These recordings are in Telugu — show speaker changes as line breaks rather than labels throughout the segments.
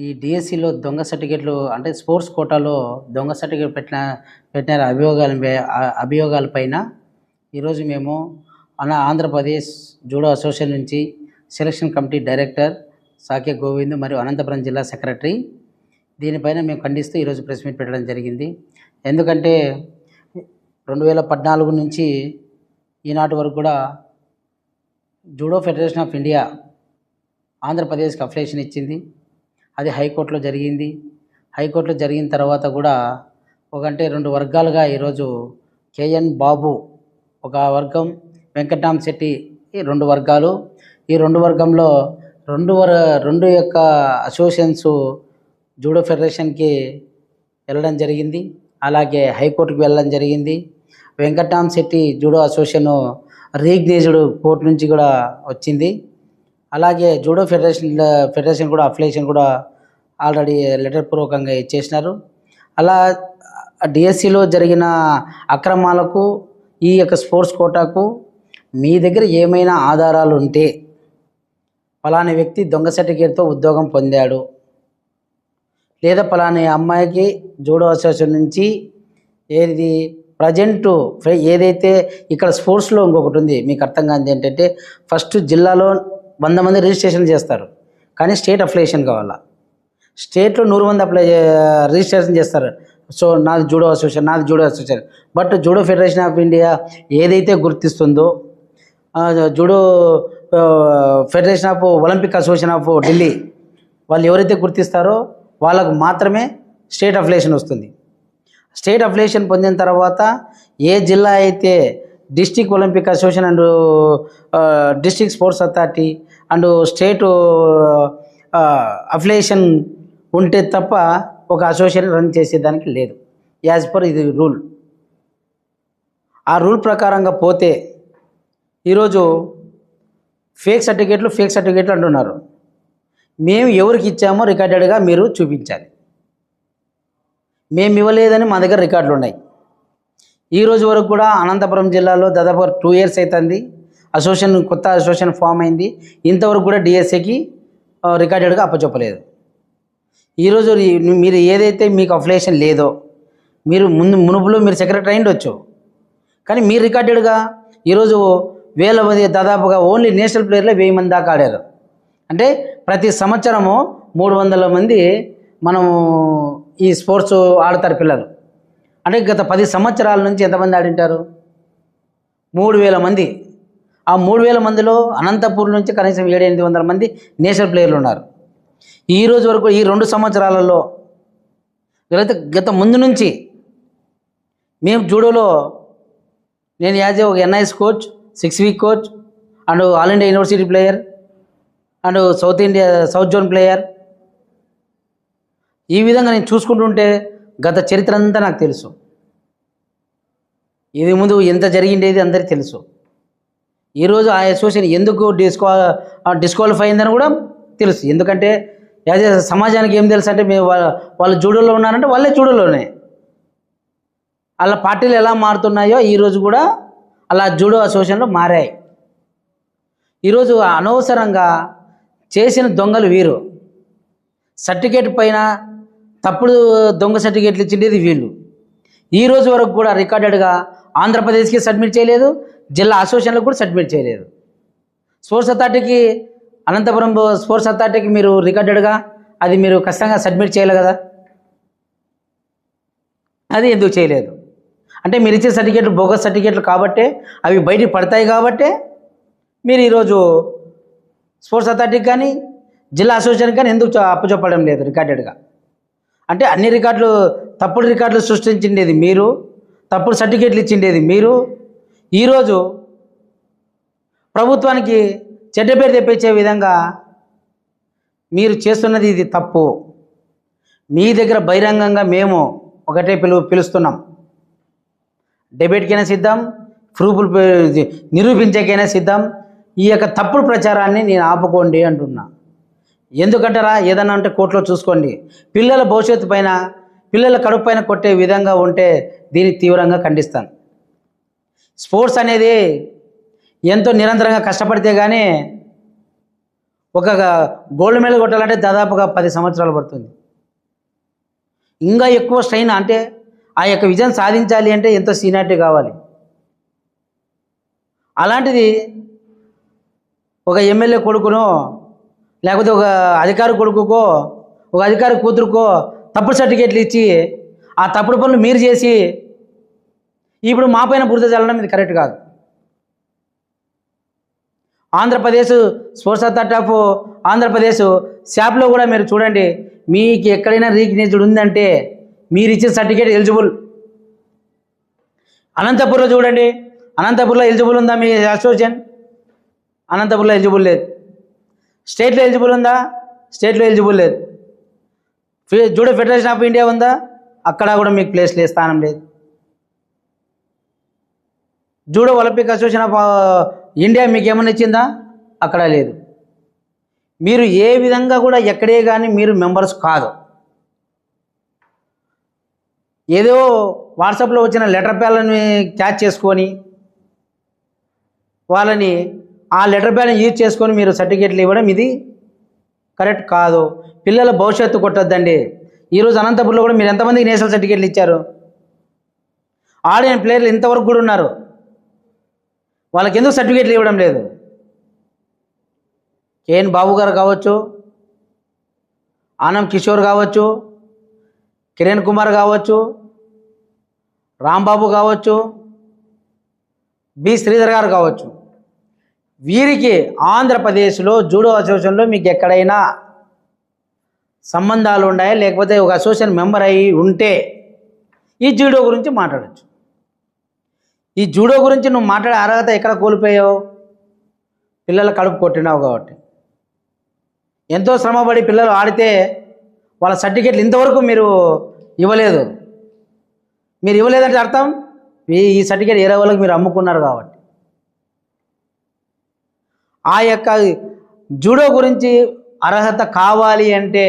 ఈ డిఎస్సిలో దొంగ సర్టిఫికేట్లు అంటే స్పోర్ట్స్ కోటాలో దొంగ సర్టిఫికేట్ పెట్టిన అభియోగాలపైన ఈరోజు మేము ఆంధ్రప్రదేశ్ జూడో అసోసియేషన్ నుంచి సెలక్షన్ కమిటీ డైరెక్టర్ సాకే గోవింద్ మరియు అనంతపురం జిల్లా సెక్రటరీ దీనిపైన మేము ఖండిస్తూ ఈరోజు ప్రెస్ మీట్ పెట్టడం జరిగింది. ఎందుకంటే 2014 నుంచి ఈనాటి వరకు కూడా జూడో ఫెడరేషన్ ఆఫ్ ఇండియా ఆంధ్రప్రదేశ్కి అఫిలియేషన్ ఇచ్చింది. అది హైకోర్టులో జరిగింది. హైకోర్టులో జరిగిన తర్వాత కూడా ఒకంటే 2 వర్గాలుగా ఈరోజు కేఎన్ బాబు ఒక వర్గం, వెంకట్రామ్ శెట్టి ఈ 2 వర్గాలు. ఈ 2 వర్గంలో రెండు యొక్క అసోసియేషన్స్ జూడో ఫెడరేషన్కి వెళ్ళడం జరిగింది. అలాగే హైకోర్టుకి వెళ్ళడం జరిగింది. Venkatram Shetty judo association recognized court నుంచి కూడా వచ్చింది. అలాగే జూడో ఫెడరేషన్ కూడా అఫిలియేషన్ కూడా ఆల్రెడీ లెటర్ పూర్వకంగా ఇచ్చేసినారు. అలా డిఎస్సిలో జరిగిన అక్రమాలకు ఈ యొక్క స్పోర్ట్స్ కోటాకు మీ దగ్గర ఏమైనా ఆధారాలు ఉంటే పలాని వ్యక్తి దొంగ సర్టిఫికేట్తో ఉద్యోగం పొందాడు, లేదా పలాని అమ్మాయికి జూడో అసోసియేషన్ నుంచి ఏది ప్రజెంటు ఏదైతే ఇక్కడ స్పోర్ట్స్లో ఇంకొకటి ఉంది, మీకు అర్థం కానిది ఏంటంటే ఫస్ట్ జిల్లాలో 100 మంది రిజిస్ట్రేషన్ చేస్తారు, కానీ స్టేట్ అఫిలియేషన్ కావాలా. స్టేట్లో 100 మంది రిజిస్ట్రేషన్ చేస్తారు. సో నాది judo association. But judo federation of India ఏదైతే గుర్తిస్తుందో, judo federation of Olympic association of Delhi వాళ్ళు ఎవరైతే గుర్తిస్తారో వాళ్ళకు మాత్రమే స్టేట్ అఫిలియేషన్ వస్తుంది. స్టేట్ అఫిలియేషన్ పొందిన తర్వాత ఏ జిల్లా అయితే district Olympic association and district sports authority and state affiliation ఉంటే తప్ప ఒక అసోసియేషన్ రన్ చేసేదానికి లేదు. యాజ్ పర్ ఇది రూల్. ఆ రూల్ ప్రకారంగా పోతే ఈరోజు ఫేక్ సర్టిఫికేట్లు అంటున్నారు. మేము ఎవరికి ఇచ్చామో రికార్డెడ్గా మీరు చూపించాలి. మేము ఇవ్వలేదని మా దగ్గర రికార్డులు ఉన్నాయి. ఈరోజు వరకు కూడా అనంతపురం జిల్లాలో దాదాపు 2 years అవుతుంది కొత్త అసోసియేషన్ ఫామ్ అయింది. ఇంతవరకు కూడా డిఎస్సికి రికార్డెడ్గా అప్పచెప్పలేదు. ఈరోజు మీరు ఏదైతే మీకు అఫిలియేషన్ లేదో, మీరు మునుపులో మీరు సెక్రటరీ అయ్యిండొచ్చు, కానీ మీరు రికార్డెడ్గా ఈరోజు 1000 మంది దాదాపుగా ఓన్లీ నేషనల్ ప్లేయర్లే 1000 మంది దాకా ఆడారు. అంటే ప్రతి సంవత్సరము 300 మంది మనము ఈ స్పోర్ట్స్ ఆడతారు పిల్లలు. అంటే గత 10 సంవత్సరాల నుంచి ఎంతమంది ఆడింటారు? 3000 మంది. ఆ 3000 మందిలో అనంతపూర్ నుంచి కనీసం 700-800 మంది నేషనల్ ప్లేయర్లు ఉన్నారు. ఈరోజు వరకు ఈ 2 సంవత్సరాలలో గత ముందు నుంచి మేము జూడోలో నేను యాజ్ ఒక NIS coach, 6 week coach and all India university player and south zone player. ఈ విధంగా నేను చూసుకుంటుంటే గత చరిత్ర అంతా నాకు తెలుసు. ఇది ముందు ఎంత జరిగిండేది అందరికీ తెలుసు. ఈరోజు ఆ అసోసియేషన్ ఎందుకు డిస్క్వాలిఫై అయిందని కూడా తెలుసు. ఎందుకంటే యాజ్ సమాజానికి ఏం తెలుసు అంటే వాళ్ళు జూడోలో ఉన్నారంటే వాళ్ళే జూడోలోనే. అలా పార్టీలు ఎలా మారుతున్నాయో ఈరోజు కూడా అలా జూడో అసోసియేషన్లో మారాయి. ఈరోజు అనవసరంగా చేసిన దొంగలు వీరు. సర్టిఫికేట్ పైన తప్పుడు దొంగ సర్టిఫికేట్లు ఇచ్చిండేది వీళ్ళు. ఈరోజు వరకు కూడా రికార్డెడ్గా ఆంధ్రప్రదేశ్కి సబ్మిట్ చేయలేదు, జిల్లా అసోసియేషన్లకు కూడా సబ్మిట్ చేయలేదు. స్పోర్ట్స్ అథారిటీకి, అనంతపురం స్పోర్ట్స్ అథారిటీకి మీరు రికార్డెడ్గా అది మీరు ఖచ్చితంగా సబ్మిట్ చేయాలి కదా, అది ఎందుకు చేయలేదు? అంటే మీరు ఇచ్చే సర్టిఫికేట్లు బోగస్ సర్టిఫికేట్లు కాబట్టే, అవి బయటికి పడతాయి కాబట్టే మీరు ఈరోజు స్పోర్ట్స్ అథారిటీకి కానీ జిల్లా అసోసియేషన్కి కానీ ఎందుకు అప్పచెప్పడం లేదు రికార్డెడ్గా? అంటే అన్ని రికార్డులు తప్పుడు రికార్డులు సృష్టించిండేది మీరు, తప్పుడు సర్టిఫికేట్లు ఇచ్చిండేది మీరు. ఈరోజు ప్రభుత్వానికి చెడ్డ పేరు తెప్పించే విధంగా మీరు చేస్తున్నది ఇది తప్పు. మీ దగ్గర బహిరంగంగా మేము ఒకటే పిలుస్తున్నాం, డిబేట్కైనా సిద్ధం, ప్రూఫ్లు నిరూపించకైనా సిద్ధం. ఈ యొక్క తప్పుడు ప్రచారాన్ని నేను ఆపుకోండి అంటున్నా. ఎందుకంటారా? ఏదన్నా అంటే కోర్టులో చూసుకోండి. పిల్లల భవిష్యత్తు పైన, పిల్లల కడుపు పైన కొట్టే విధంగా ఉంటే దీన్ని తీవ్రంగా ఖండిస్తాను. స్పోర్ట్స్ అనేది ఎంతో నిరంతరంగా కష్టపడితే కానీ ఒక గోల్డ్ మెడల్ కొట్టాలంటే దాదాపుగా 10 సంవత్సరాలు పడుతుంది. ఇంకా ఎక్కువ స్ట్రెయిన్, అంటే ఆ యొక్క విజయం సాధించాలి అంటే ఎంతో సీనియారిటీ కావాలి. అలాంటిది ఒక ఎమ్మెల్యే కొడుకునో లేకపోతే ఒక అధికారి కొడుకుకో ఒక అధికారి కూతురుకో తప్పుడు సర్టిఫికేట్లు ఇచ్చి ఆ తప్పుడు పనులు మీరు చేసి ఇప్పుడు మా పైన బురద చల్లడం ఇది కరెక్ట్ కాదు. Andhra Pradesh sports authority of Andhra Pradesh శాప్లో కూడా మీరు చూడండి, మీకు ఎక్కడైనా రీకగ్నైజ్డ్ ఉందంటే మీరు ఇచ్చిన సర్టిఫికేట్ ఎలిజిబుల్. అనంతపూర్లో చూడండి, అనంతపూర్లో ఎలిజిబుల్ ఉందా మీ అసోసియేషన్? అనంతపూర్లో ఎలిజిబుల్ లేదు. స్టేట్లో ఎలిజిబుల్ ఉందా? స్టేట్లో ఎలిజిబుల్ లేదు. జూడో ఫెడరేషన్ ఆఫ్ ఇండియా ఉందా? అక్కడ కూడా మీకు ప్లేస్ లేదు, స్థానం లేదు. Judo Olympic association of India మీకు ఏమైనా ఇచ్చిందా? అక్కడ లేదు. మీరు ఏ విధంగా కూడా ఎక్కడే కానీ మీరు మెంబర్స్ కాదు. ఏదో వాట్సాప్లో వచ్చిన లెటర్ ప్యాడ్లని క్యాచ్ చేసుకొని వాళ్ళని ఆ లెటర్ ప్యాడ్ని యూజ్ చేసుకొని మీరు సర్టిఫికేట్లు ఇవ్వడం ఇది కరెక్ట్ కాదు. పిల్లల భవిష్యత్తు కొట్టొద్దండి. ఈరోజు అనంతపురంలో కూడా మీరు ఎంతమందికి నేషనల్ సర్టిఫికేట్లు ఇచ్చారు? ఆడిన ప్లేయర్లు ఇంతవరకు కూడా ఉన్నారు, వాళ్ళకి ఎందుకు సర్టిఫికేట్లు ఇవ్వడం లేదు? కేఎన్ బాబు గారు కావచ్చు, ఆనం కిషోర్ కావచ్చు, కిరణ్ కుమార్ కావచ్చు, రాంబాబు కావచ్చు, బి శ్రీధర్ గారు కావచ్చు, వీరికి ఆంధ్రప్రదేశ్లో జూడో అసోసియేషన్లో మీకు ఎక్కడైనా సంబంధాలు ఉన్నాయా, లేకపోతే ఒక అసోసియేషన్ మెంబర్ అయ్యి ఉంటే ఈ జూడో గురించి మాట్లాడచ్చు. ఈ జూడో గురించి నువ్వు మాట్లాడే అర్హత ఎక్కడ కోల్పోయావు? పిల్లల కడుపు కొట్టినావు కాబట్టి. ఎంతో శ్రమపడి పిల్లలు ఆడితే వాళ్ళ సర్టిఫికేట్లు ఇంతవరకు మీరు ఇవ్వలేదు. మీరు ఇవ్వలేదంటే అర్థం ఈ సర్టిఫికేట్ వేరే వాళ్ళకి మీరు అమ్ముకున్నారు కాబట్టి. ఆ యొక్క జూడో గురించి అర్హత కావాలి అంటే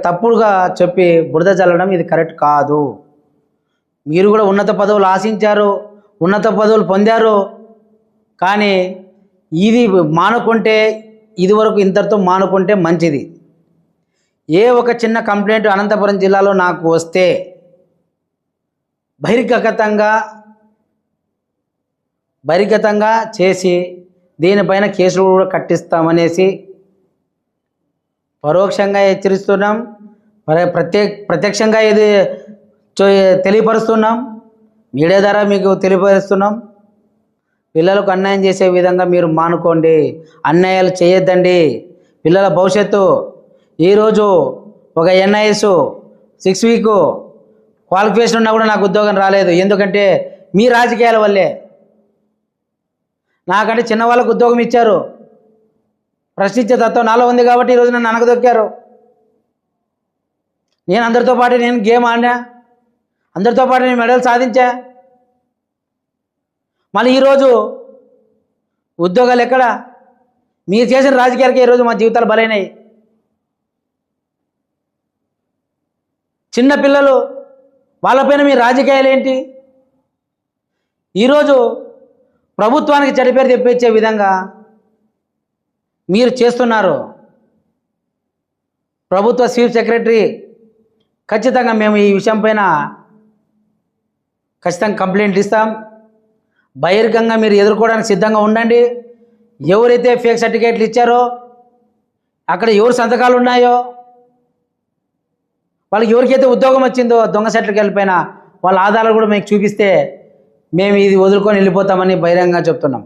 తప్పుడుగా చెప్పి బురద చల్లడం ఇది కరెక్ట్ కాదు. మీరు కూడా ఉన్నత పదవులు ఆశించారు, ఉన్నత పదవులు పొందారు, కానీ ఇది మానుకుంటే, ఇదివరకు ఇంతటితో మానుకుంటే మంచిది. ఏ ఒక చిన్న కంప్లైంట్ అనంతపురం జిల్లాలో నాకు వస్తే బహిర్గతంగా చేసి దీనిపైన కేసులు కూడా కట్టిస్తామనేసి పరోక్షంగా హెచ్చరిస్తున్నాం, ప్రత్యక్షంగా ఇది తెలియపరుస్తున్నాం, మీడియా ద్వారా మీకు తెలియపరుస్తున్నాం. పిల్లలకు అన్యాయం చేసే విధంగా మీరు మానుకోండి, అన్యాయాలు చేయొద్దండి. పిల్లల భవిష్యత్తు. ఈరోజు ఒక NIS 6 వీక్ క్వాలిఫికేషన్ ఉన్నా కూడా నాకు ఉద్యోగం రాలేదు. ఎందుకంటే మీ రాజకీయాల వల్లే. నాకంటే చిన్నవాళ్ళకు ఉద్యోగం ఇచ్చారు, ప్రశ్నించే తత్వం నాలో ఉంది కాబట్టి ఈరోజు నన్ను అనగదొక్కారు. నేను అందరితో పాటు నేను గేమ్ ఆడినా, అందరితో పాటు నేను మెడల్ సాధించా. మళ్ళీ ఈరోజు ఉద్యోగాలు ఎక్కడ? మీరు చేసిన రాజకీయాలకి ఈరోజు మా జీవితాలు బలైనాయి. చిన్న పిల్లలు, వాళ్ళపైన మీ రాజకీయాలు ఏంటి? ఈరోజు ప్రభుత్వానికి చెడ్డపేరు తెప్పించే విధంగా మీరు చేస్తున్నారు. ప్రభుత్వ చీఫ్ సెక్రటరీ ఖచ్చితంగా మేము ఈ విషయం పైన ఖచ్చితంగా కంప్లైంట్ ఇస్తాం. బహిర్గంగా మీరు ఎదుర్కోవడానికి సిద్ధంగా ఉండండి. ఎవరైతే ఫేక్ సర్టిఫికేట్లు ఇచ్చారో, అక్కడ ఎవరు సంతకాలు ఉన్నాయో, వాళ్ళకి ఎవరికైతే ఉద్యోగం వచ్చిందో దొంగ సర్టిఫికేట్ల పైన వాళ్ళ ఆధారాలు కూడా మీకు చూపిస్తే మేము ఇది వదులుకొని వెళ్ళిపోతామని బహిరంగంగా చెప్తున్నాం.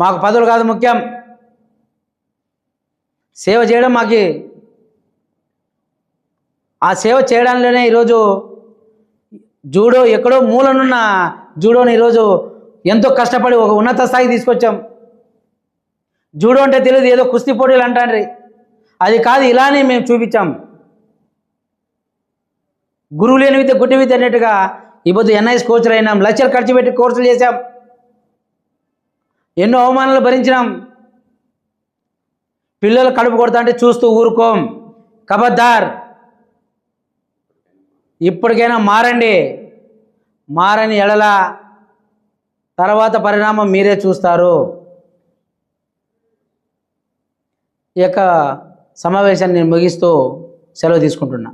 మాకు పదవులు కాదు ముఖ్యం, సేవ చేయడం మాకు. ఆ సేవ చేయడంలోనే ఈరోజు జూడో ఎక్కడో మూలనున్న జూడోని ఈరోజు ఎంతో కష్టపడి ఒక ఉన్నత స్థాయికి తీసుకొచ్చాం. జూడో అంటే తెలియదు, ఏదో కుస్తీ పోటీలు అంటాండ్రి, అది కాదు, ఇలానే మేము చూపించాం. గురువు లేని విద్య గుడ్డి విద్య అన్నట్టుగా ఇప్పుడు NIS కోచ్లు అయినాం, లక్షలు ఖర్చు పెట్టి కోర్సులు చేశాం, ఎన్నో అవమానాలు భరించినాం. పిల్లలు కడుపు కొడతా అంటే చూస్తూ ఊరుకోం. ఖబర్దార్, ఇప్పటికైనా మారండి. మారని ఎడల తర్వాత పరిణామం మీరే చూస్తారు. ఈ యొక్క సమావేశాన్ని నేను ముగిస్తూ సెలవు తీసుకుంటున్నా.